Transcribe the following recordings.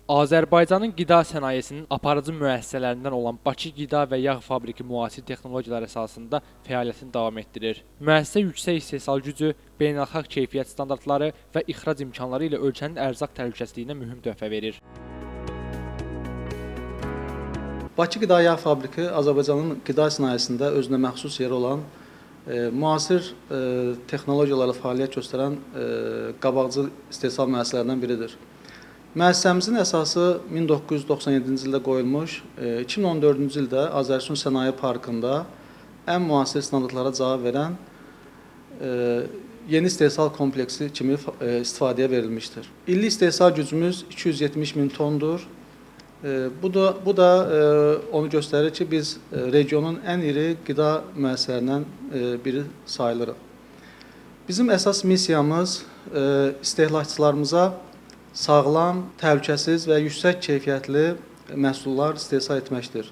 Azərbaycanın qida sənayesinin aparıcı müəssisələrindən olan Bakı Qida və Yağ Fabriki müasir texnologiyalar əsasında fəaliyyətini davam etdirir. Müəssisə yüksək istehsal gücü, beynəlxalq keyfiyyət standartları və ixrac imkanları ilə ölkənin ərzaq təhlükəsizliyinə mühüm töhfə verir. Bakı Qida Yağ Fabriki Azərbaycanın qida sənayesində özünə məxsus yeri olan müasir texnologiyalarla fəaliyyət göstərən qabaqcıl istehsal müəssisələrindən biridir. Müəssisəmizin əsası 1997-ci ildə qoyulmuş, 2014-cü ildə Azərsun Sənaye Parkında ən müasir standartlara cavab verən yeni istehsal kompleksi kimi istifadəyə verilmişdir. İllik istehsal gücümüz 270 min tondur. Bu da onu göstərir ki, biz regionun ən iri qida müəssisələrindən biri sayılırıq. Bizim əsas missiyamız istehlakçılarımıza sağlam, təhlükəsiz və yüksək keyfiyyətli məhsullar istehsal etməkdir.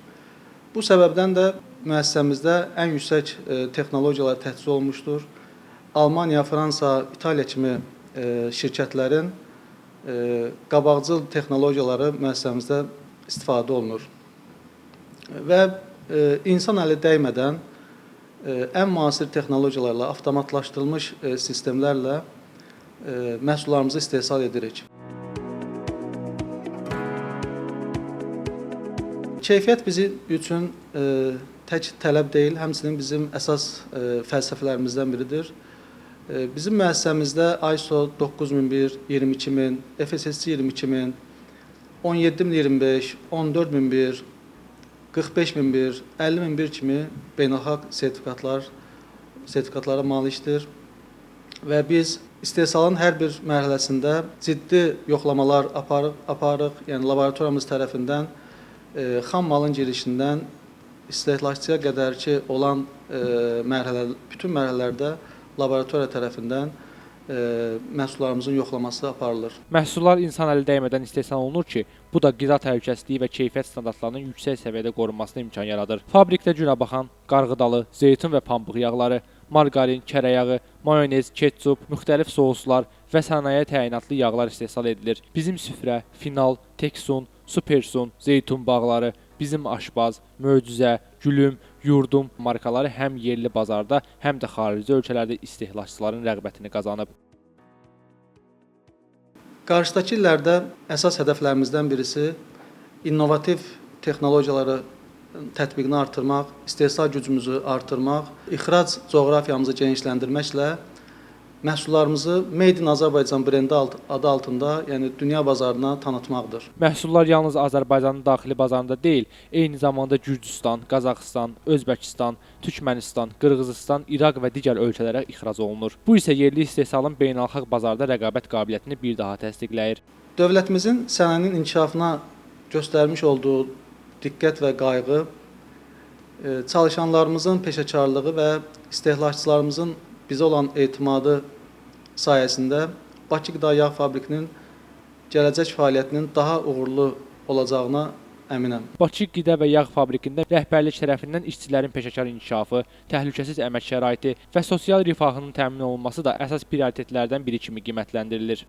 Bu səbəbdən də müəssisəmizdə ən yüksək texnologiyalar təhsis olunmuşdur. Almaniya, Fransa, İtaliya kimi şirkətlərin qabaqcıl texnologiyaları müəssisəmizdə istifadə olunur. Və insan əli dəymədən ən müasir texnologiyalarla, avtomatlaşdırılmış sistemlərlə məhsullarımızı istehsal edirik. Keyfiyyət bizim üçün tək tələb deyil, həmçinin bizim əsas fəlsəfələrimizdən biridir. Bizim müəssisəmizdə ISO 9001, 22000, FSSC 22000, 17025, 14001, 45001, 50001 kimi beynəlxalq sertifikatlara malikdir və biz istehsalın hər bir mərhələsində ciddi yoxlamalar aparırıq, yəni laboratoriyamız tərəfindən xam malın girişindən istehlakçıya qədər ki olan bütün mərhələlərdə laboratoriya tərəfindən məhsullarımızın yoxlaması aparılır. Məhsullar insan əli dəymədən istehsal olunur ki, bu da qida təhlükəsizliyi və keyfiyyət standartlarının yüksək səviyyədə qorunmasına imkan yaradır. Fabrikdə günəbaxan, qarğıdalı, zeytun və pambıq yağları, margarin, kərə yağı, mayonez, ketçup, müxtəlif souslar və sənaye təyinatlı yağlar istehsal edilir. Bizim süfrə, final, teksun, supersun, zeytun bağları, bizim aşbaz, möcüzə, gülüm, yurdum markaları həm yerli bazarda, həm də xarici ölkələrdə istehlakçıların rəğbətini qazanıb. Qarşıdakı illərdə əsas hədəflərimizdən birisi innovativ texnologiyaları tətbiqini artırmaq, istehsal gücümüzü artırmaq, ixrac coğrafiyamızı genişləndirməklə məhsullarımızı Made in Azərbaycan brendi adı altında, yəni dünya bazarına tanıtmaqdır. Məhsullar yalnız Azərbaycanın daxili bazarında deyil, eyni zamanda Gürcüstan, Qazaxıstan, Özbəkistan, Türkmənistan, Qırğızıstan, İraq və digər ölkələrə ixrac olunur. Bu isə yerli istehsalın beynəlxalq bazarda rəqabət qabiliyyətini bir daha təsdiqləyir. Dövlətimizin sənayenin inkişafına göstərmiş olduğu diqqət və qayğı, çalışanlarımızın peşəkarlığı və istehlakçılarımızın bizə olan etimadı sayəsində Bakı Qida Yağ Fabrikinin gələcək fəaliyyətinin daha uğurlu olacağına əminəm. Bakı Qida və Yağ Fabrikində rəhbərlik tərəfindən işçilərin peşəkar inkişafı, təhlükəsiz əmək şəraiti və sosial rifahının təmin olunması da əsas prioritetlərdən biri kimi qiymətləndirilir.